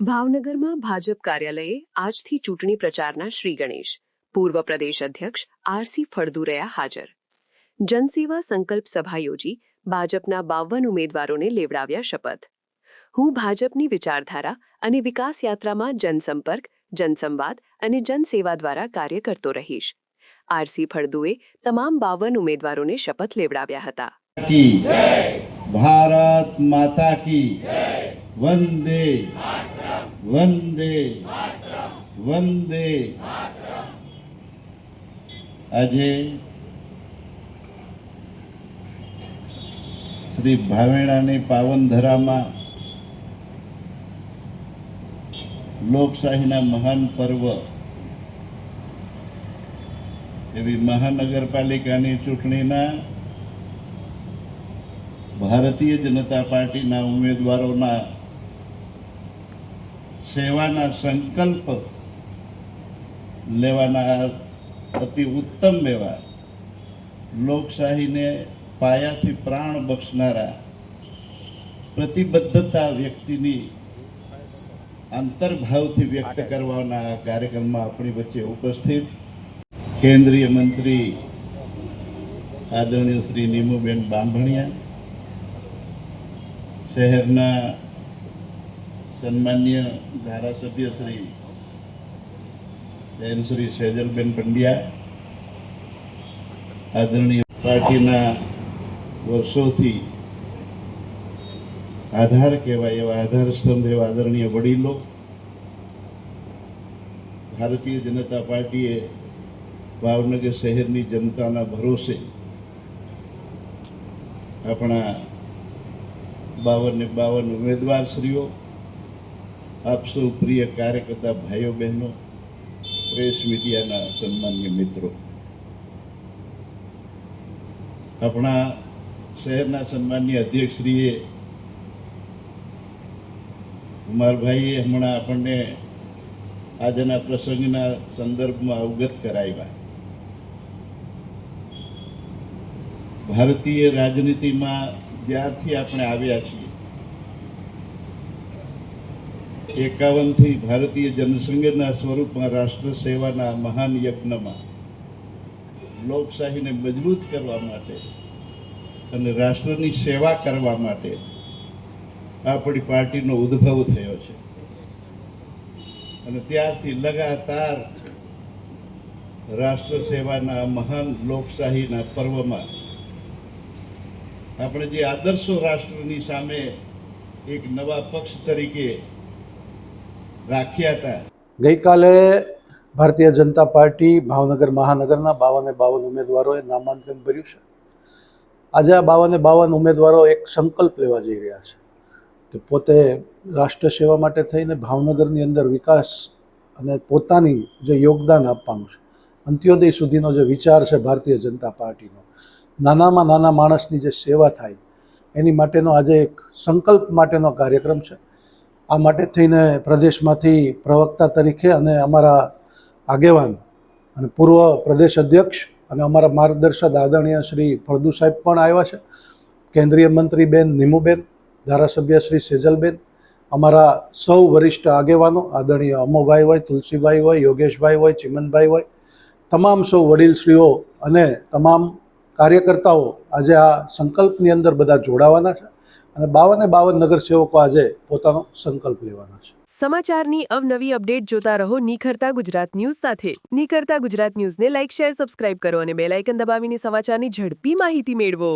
ભાવનગરમાં ભાજપ કાર્યાલયે આજથી ચૂંટણી પ્રચારના શ્રી ગણેશ. પૂર્વ પ્રદેશ અધ્યક્ષ આરસી ફળદુ રહ્યા હાજર. જનસેવા સંકલ્પ સભા યોજી ભાજપના 52 ઉમેદવારોને લેવડાવ્યા શપથ. હું ભાજપની વિચારધારા અને વિકાસ યાત્રામાં જનસંપર્ક, જનસંવાદ અને જનસેવા દ્વારા કાર્ય કરતો રહીશ. આરસી ફળદુએ તમામ 52 ઉમેદવારોને શપથ લેવડાવ્યા હતા. ભારત માતા કી વંદે વંદે વંદે. આજે શ્રી ભાવેણાની પાવનધરામાં લોકશાહીના મહાન પર્વ એવી મહાનગરપાલિકાની ચૂંટણીના ભારતીય જનતા પાર્ટીના ઉમેદવારોના સેવાના સંકલ્પ લેવાના અતિ ઉત્તમ એવા લોકશાહીને પાયાથી પ્રાણ બક્ષનારા પ્રતિબદ્ધતા વ્યક્તિની આંતરભાવથી વ્યક્ત કરવાના આ કાર્યક્રમમાં આપણી વચ્ચે ઉપસ્થિત કેન્દ્રીય મંત્રી આદરણીય શ્રી નીમુબેન બાંભણિયા, શહેરના સન્માન્ય ધારાસભ્ય શ્રી શ્રી સેજલબેન પંડ્યા, આદરણીય પાર્ટીના વર્ષોથી આધાર કહેવાય એવા આધાર સ્તંભ એવા આદરણીય વડીલો, ભારતીય જનતા પાર્ટીએ ભાવનગર શહેરની જનતાના ભરોસે આપણા 52 ઉમેદવારશ્રીઓ, આપ સૌ પ્રિય કાર્યકર્તા ભાઈઓ બહેનો, પ્રેસ મીડિયાના સન્માનીય મિત્રો, આપણા શહેરના સન્માનીય અધ્યક્ષશ્રીએ કુમારભાઈએ હમણાં આપણને આજના પ્રસંગના સંદર્ભમાં અવગત કરાવ્યા. ભારતીય રાજનીતિમાં જ્યારથી આપણે આવ્યા છીએ 51થી ભારતીય જનસંઘના સ્વરૂપમાં રાષ્ટ્ર સેવાના મહાન યજ્ઞમાં લોકશાહીને મજબૂત કરવા માટે અને રાષ્ટ્રની સેવા કરવા માટે આપણી પાર્ટીનો ઉદ્ભવ થયો છે. અને ત્યારથી લગાતાર રાષ્ટ્ર સેવાના મહાન લોકશાહીના પર્વમાં આપણે જે આદર્શો રાષ્ટ્રની સામે એક નવા પક્ષ તરીકે રાખ્યા હતા. ગઈકાલે ભારતીય જનતા પાર્ટી ભાવનગર મહાનગરના 52 ઉમેદવારોએ નામાંકન ભર્યું છે. આજે આ 52 ઉમેદવારો એક સંકલ્પ લેવા જઈ રહ્યા છે કે પોતે રાષ્ટ્ર સેવા માટે થઈને ભાવનગરની અંદર વિકાસ અને પોતાની જે યોગદાન આપવાનું છે, અંત્યોદય સુધીનો જે વિચાર છે ભારતીય જનતા પાર્ટીનો, નાનામાં નાના માણસની જે સેવા થાય એની માટેનો આજે એક સંકલ્પ માટેનો કાર્યક્રમ છે. આ માટે થઈને પ્રદેશમાંથી પ્રવક્તા તરીકે અને અમારા આગેવાન અને પૂર્વ પ્રદેશ અધ્યક્ષ અને અમારા માર્ગદર્શક આદરણીય શ્રી ફળદુ સાહેબ પણ આવ્યા છે. કેન્દ્રીય મંત્રી બેન નીમુબેન, ધારાસભ્ય શ્રી સેજલબેન, અમારા સૌ વરિષ્ઠ આગેવાનો આદરણીય અમોભાઈ હોય, તુલસીભાઈ હોય, યોગેશભાઈ હોય, ચિમનભાઈ હોય, તમામ સૌ વડીલશ્રીઓ અને તમામ કાર્યકર્તાઓ આજે આ સંકલ્પની અંદર બધા જોડાવાના છે અને 52 નગરસેવકો આજે પોતાનો સંકલ્પ લેવાના છે. સમાચારની અવનવી અપડેટ જોતા રહો નિખરતા ગુજરાત ન્યૂઝ સાથે. નિખરતા ગુજરાત ન્યૂઝને લાઇક, શેર, સબસ્ક્રાઇબ કરો અને બેલ આઇકન દબાવીને સમાચારની ઝડપી માહિતી મેળવો.